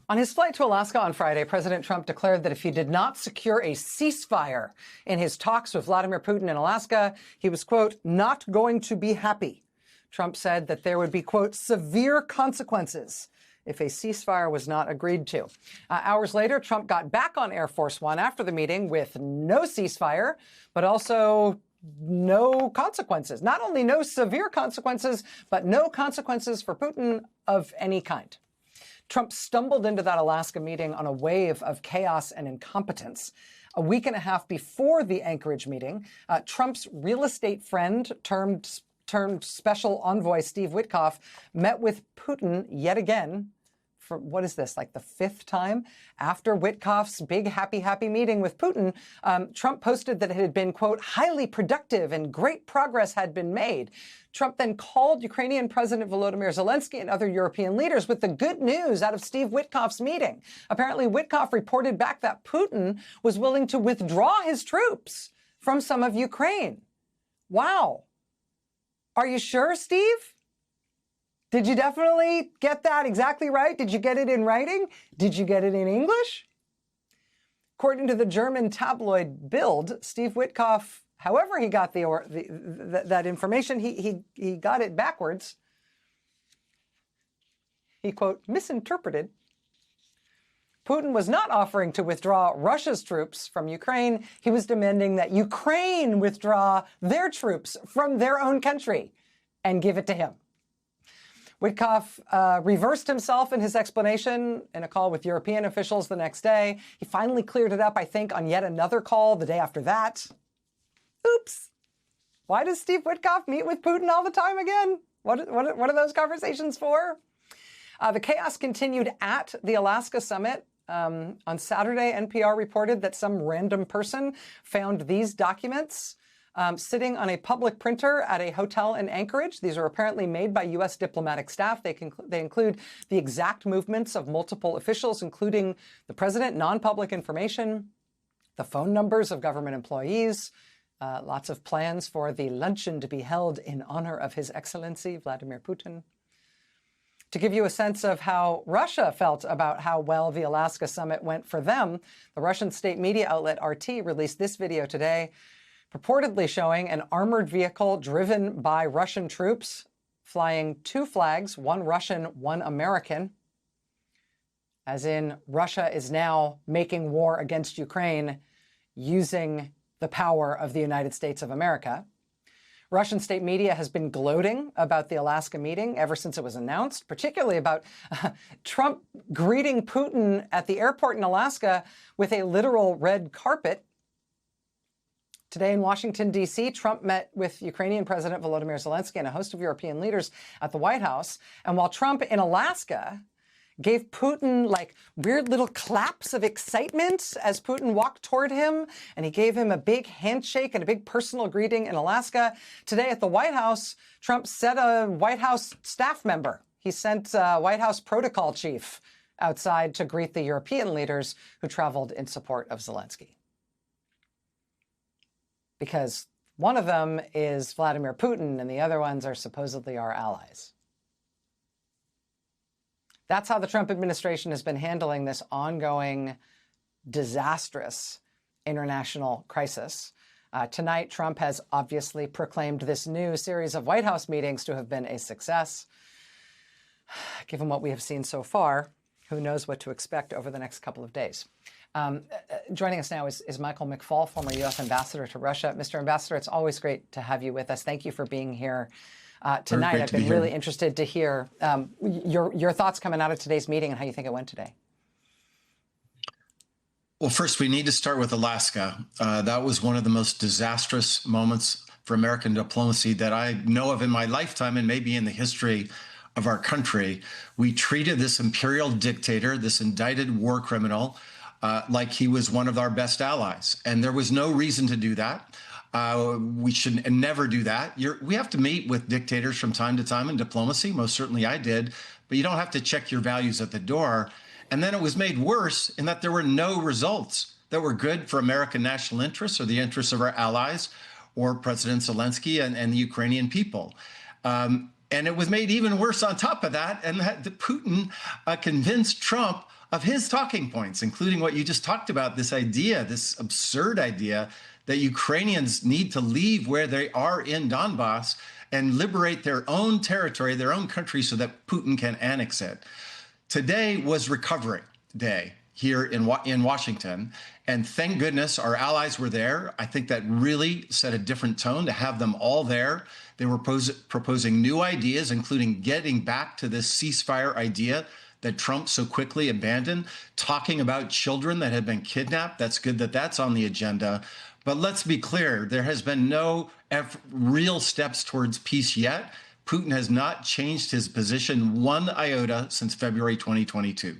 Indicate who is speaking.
Speaker 1: On his flight to Alaska on Friday, President Trump declared that if he did not secure a ceasefire in his talks with Vladimir Putin in Alaska, he was, quote, not going to be happy. Trump said that there would be, quote, severe consequences if a ceasefire was not agreed to. Hours later, Trump got back on Air Force One after the meeting with no ceasefire, but also no consequences. Not only no severe consequences, but no consequences for Putin of any kind. Trump stumbled into that Alaska meeting on a wave of chaos and incompetence. A week and a half before the Anchorage meeting, Trump's real estate friend turned special envoy Steve Witkoff met with Putin yet again. For what is this, like the fifth time? After Witkoff's big happy meeting with Putin, Trump posted that it had been, quote, highly productive and great progress had been made. Trump then called Ukrainian President Volodymyr Zelensky and other European leaders with the good news out of Steve Witkoff's meeting. Apparently, Witkoff reported back that Putin was willing to withdraw his troops from some of Ukraine. Wow. Are you sure, Steve? Did you definitely get that exactly right? Did you get it in writing? Did you get it in English? According to the German tabloid Bild, Steve Witkoff, however he got that information, he got it backwards. He, quote, misinterpreted. Putin was not offering to withdraw Russia's troops from Ukraine. He was demanding that Ukraine withdraw their troops from their own country and give it to him. Witkoff reversed himself in his explanation in a call with European officials the next day. He finally cleared it up, I think, on yet another call the day after that. Oops. Why does Steve Witkoff meet with Putin all the time again? What are those conversations for? The chaos continued at the Alaska summit. On Saturday, NPR reported that some random person found these documents sitting on a public printer at a hotel in Anchorage. These are apparently made by U.S. diplomatic staff. They include the exact movements of multiple officials, including the president, non-public information, the phone numbers of government employees, lots of plans for the luncheon to be held in honor of His Excellency, Vladimir Putin. To give you a sense of how Russia felt about how well the Alaska summit went for them, the Russian state media outlet RT released this video today, purportedly showing an armored vehicle driven by Russian troops flying two flags, one Russian, one American, as in Russia is now making war against Ukraine using the power of the United States of America. Russian state media has been gloating about the Alaska meeting ever since it was announced, particularly about Trump greeting Putin at the airport in Alaska with a literal red carpet. Today in Washington, D.C., Trump met with Ukrainian President Volodymyr Zelensky and a host of European leaders at the White House. And while Trump in Alaska gave Putin like weird little claps of excitement as Putin walked toward him, and he gave him a big handshake and a big personal greeting in Alaska, today at the White House, Trump sent a White House staff member. He sent a White House protocol chief outside to greet the European leaders who traveled in support of Zelensky. Because one of them is Vladimir Putin and the other ones are supposedly our allies. That's how the Trump administration has been handling this ongoing, disastrous international crisis. Tonight, Trump has obviously proclaimed this new series of White House meetings to have been a success. Given what we have seen so far, who knows what to expect over the next couple of days. Joining us now is Michael McFaul, former U.S. ambassador to Russia. Mr. Ambassador, it's always great to have you with us. Thank you for being here tonight. I've been really interested to hear your thoughts coming out of today's meeting and how you think it went today.
Speaker 2: Well, first, we need to start with Alaska. That was one of the most disastrous moments for American diplomacy that I know of in my lifetime and maybe in the history of our country. We treated this imperial dictator, this indicted war criminal, like he was one of our best allies. And there was no reason to do that. We should never do that. We have to meet with dictators from time to time in diplomacy. Most certainly I did. But you don't have to check your values at the door. And then it was made worse in that there were no results that were good for American national interests or the interests of our allies or President Zelensky and the Ukrainian people. And it was made even worse on top of that, and that Putin convinced Trump of his talking points, including what you just talked about, this idea, this absurd idea that Ukrainians need to leave where they are in Donbass and liberate their own territory, their own country, so that Putin can annex it. Today was Recovery Day here in Washington, and thank goodness our allies were there. I think that really set a different tone to have them all there. They were proposing new ideas, including getting back to this ceasefire idea that Trump so quickly abandoned, talking about children that had been kidnapped. That's good that that's on the agenda. But let's be clear, there has been no real steps towards peace yet. Putin has not changed his position one iota since February 2022.